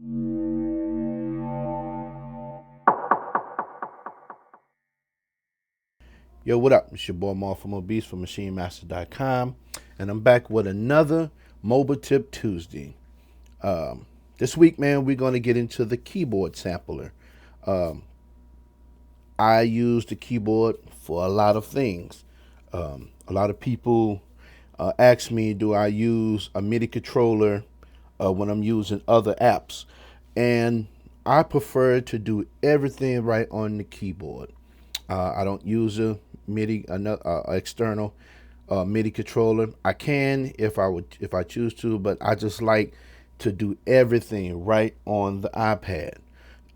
Yo, what up? It's your boy Marv from MachineMasters.com, and I'm back with another Mobile Tip Tuesday. This week, man, we're going to get into the keyboard sampler. I use the keyboard for a lot of things. A lot of people ask me, do I use a MIDI controller when I'm using other apps? And I prefer to do everything right on the keyboard. I don't use a MIDI, external MIDI controller. I can if I choose to, but I just like to do everything right on the iPad.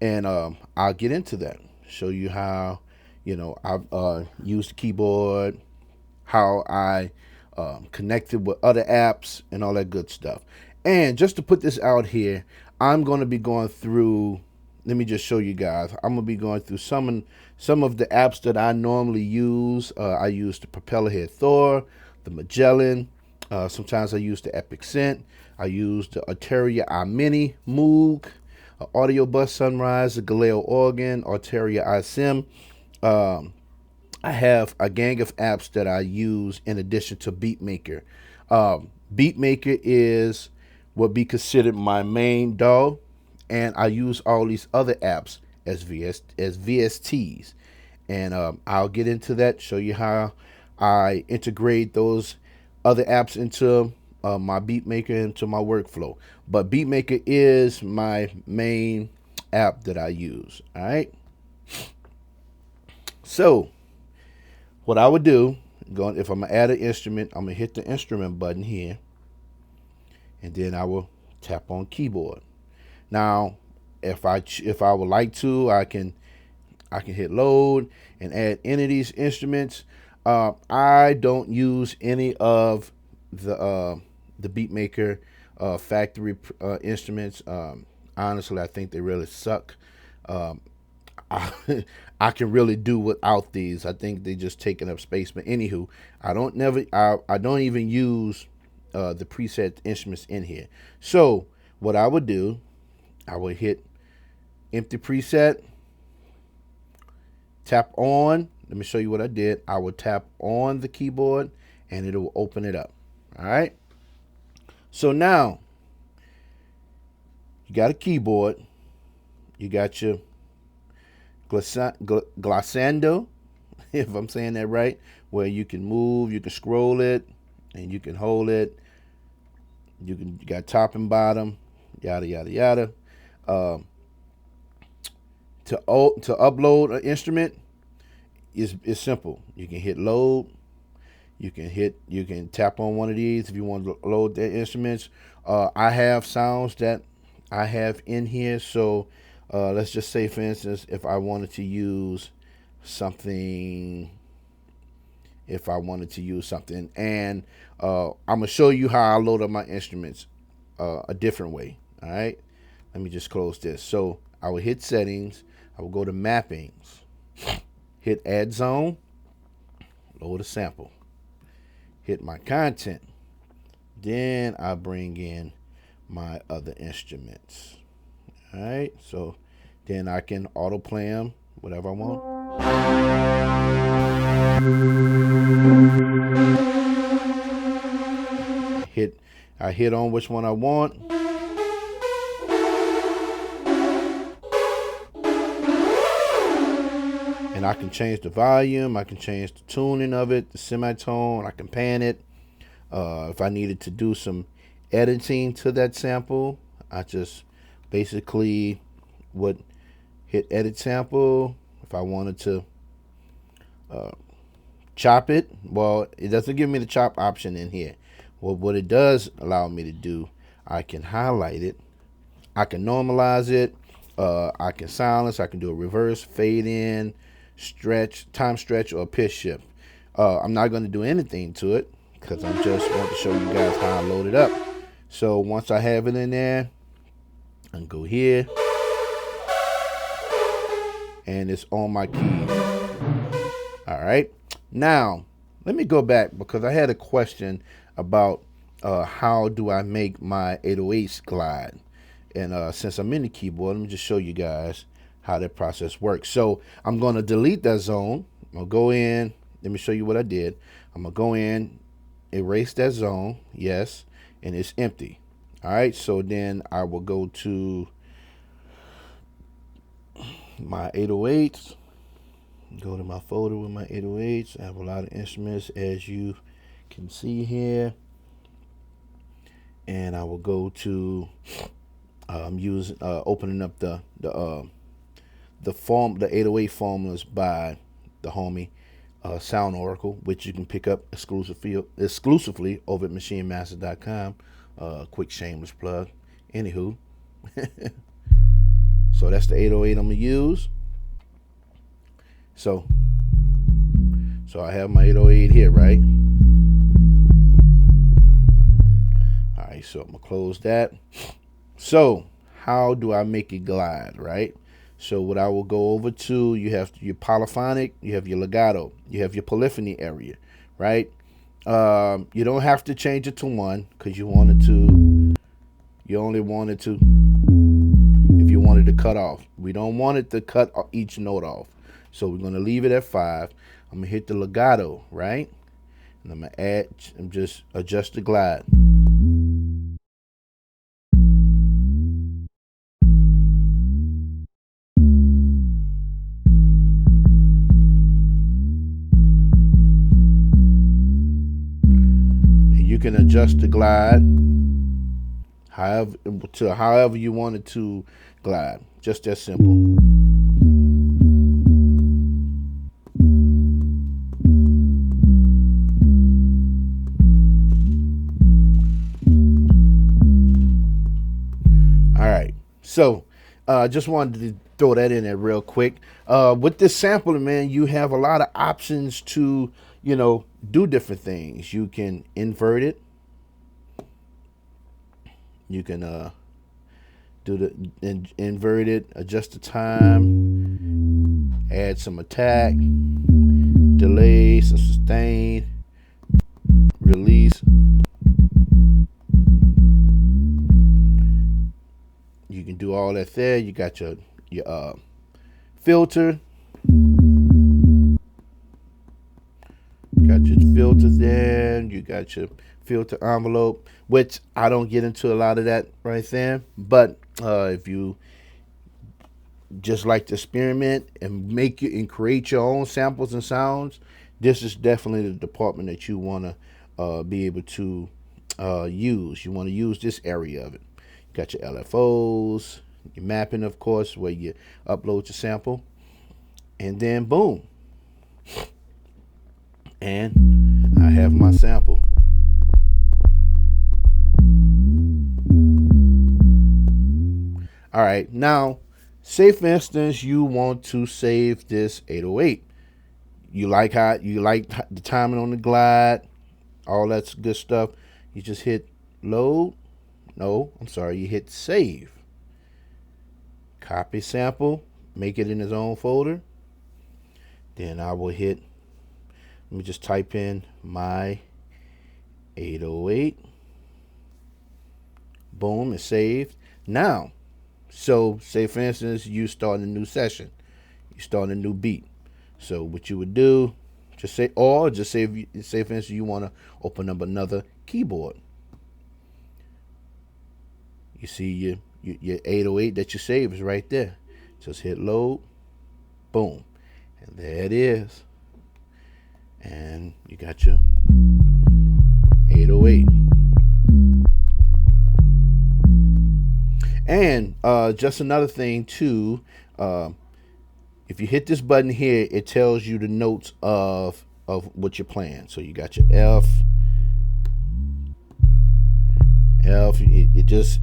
And I'll get into that. Show you how, I use the keyboard, how I connected with other apps, and all that good stuff. And just to put this out here, I'm going to be going through. Let me just show you guys. I'm going to be going through some of the apps that I normally use. I use the Propeller Head Thor, the Magellan. Sometimes I use the Epic Synth. I use the Arteria iMini Moog, Audio Bus Sunrise, the Galileo Organ, Arteria iSim. I have a gang of apps that I use in addition to Beatmaker. Beatmaker is what be considered my main DAW, and I use all these other apps as VSTs. And I'll get into that, show you how I integrate those other apps into my Beatmaker, into my workflow. But Beatmaker is my main app that I use. All right. So what I would do, if I'm gonna add an instrument, I'm gonna hit the instrument button here, and then I will tap on keyboard. Now, if I would like to, I can hit load and add any of these instruments. I don't use any of the Beatmaker factory instruments. Honestly, I think they really suck. I can really do without these. I think they just taking up space. But anywho, I don't even use the preset instruments in here. So what I would do, I would hit empty preset, tap on. Let me show you what I did. I would tap on the keyboard and it will open it up. All right. So now you got a keyboard. You got your glissando, if I'm saying that right, where you can move, you can scroll it, and you can hold it. You got top and bottom, yada yada yada. To upload an instrument is simple. You can hit load. You can tap on one of these if you want to load the instruments. I have sounds that I have in here, so let's just say, for instance, if I wanted to use something, and I'm gonna show you how I load up my instruments a different way. All right, let me just close this. So I will hit settings. I will go to mappings, hit add zone, load a sample, hit my content. Then I bring in my other instruments. All right, so then I can auto play them, whatever I want. I hit on which one I want. And I can change the volume, I can change the tuning of it, the semitone, I can pan it. If I needed to do some editing to that sample, I just basically would hit edit sample. If I wanted to chop it, well, it doesn't give me the chop option in here. Well, what it does allow me to do, I can highlight it, I can normalize it, I can silence, I can do a reverse, fade in, stretch, time stretch, or pitch shift. I'm not going to do anything to it because I just want to show you guys how I load it up. So once I have it in there, I can go here, and it's on my keys. All right. Now, let me go back because I had a question about how do I make my 808s glide. And since I'm in the keyboard, let me just show you guys how that process works. So I'm going to delete that zone. I'm going to go in. Let me show you what I did. I'm going to go in, erase that zone. Yes. And it's empty. All right. So then I will go to my 808s. Go to my folder with my 808s. I have a lot of instruments, as you can see here. And I will go to opening up the 808 formulas by the homie Sound Oracle, which you can pick up exclusively over at MachineMasters.com. Quick shameless plug. Anywho, so that's the 808 I'm gonna use. So I have my 808 here, right? All right, so I'm gonna close that. So how do I make it glide, right? So what I will go over to, you have your polyphonic, you have your legato, you have your polyphony area, right? You don't have to change it to 1 because you only wanted to if you wanted to cut off. We don't want it to cut each note off. So we're going to leave it at 5. I'm going to hit the legato, right? And I'm going to just adjust the glide. And you can adjust the glide however you want it to glide. Just that simple. All right, so just wanted to throw that in there real quick. With this sampler, man, you have a lot of options to, do different things. You can invert it. You can do the invert it, adjust the time, add some attack, delay, some sustain, release. You can do all that there. You got your filter. Got your filter there. You got your filter envelope, which I don't get into a lot of that right there. But if you just like to experiment and make it and create your own samples and sounds, this is definitely the department that you want to be able to use. You want to use this area of it. You got your LFOs, your mapping, of course, where you upload your sample, and then boom, and I have my sample. All right, now say for instance you want to save this 808. You like the timing on the glide, all that good stuff. You just hit load. No, I'm sorry, you hit save. Copy sample, make it in his own folder. Then I will hit, let me just type in my 808. Boom, it's saved. Now, so say for instance you start a new session, you start a new beat. So what you would do, just say for instance you want to open up another keyboard. You see your 808 that you save is right there. Just hit load, boom, and there it is. And you got your 808. And just another thing too, if you hit this button here, it tells you the notes of what you're playing. So you got your F.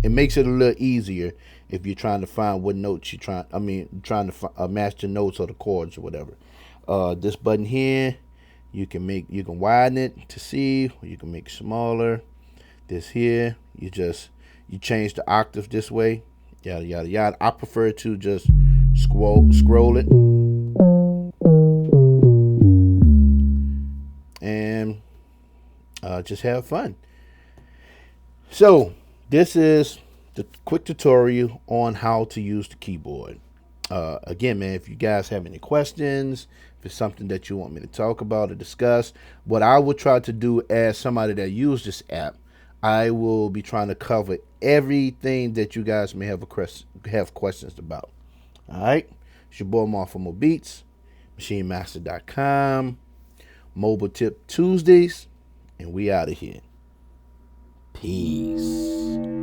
It makes it a little easier if you're trying to find what notes trying to match the notes or the chords or whatever. This button here, you can widen it to see, or you can make it smaller. This here, you change the octave this way, yada yada yada. I prefer to just scroll it and just have fun. So this is the quick tutorial on how to use the keyboard. Again, man, if you guys have any questions, if it's something that you want me to talk about or discuss, what I will try to do as somebody that use this app, I will be trying to cover everything that you guys may have questions about. All right, it's your boy Marv from Beats, MachineMaster.com, Mobile Tip Tuesdays, and we out of here. Peace.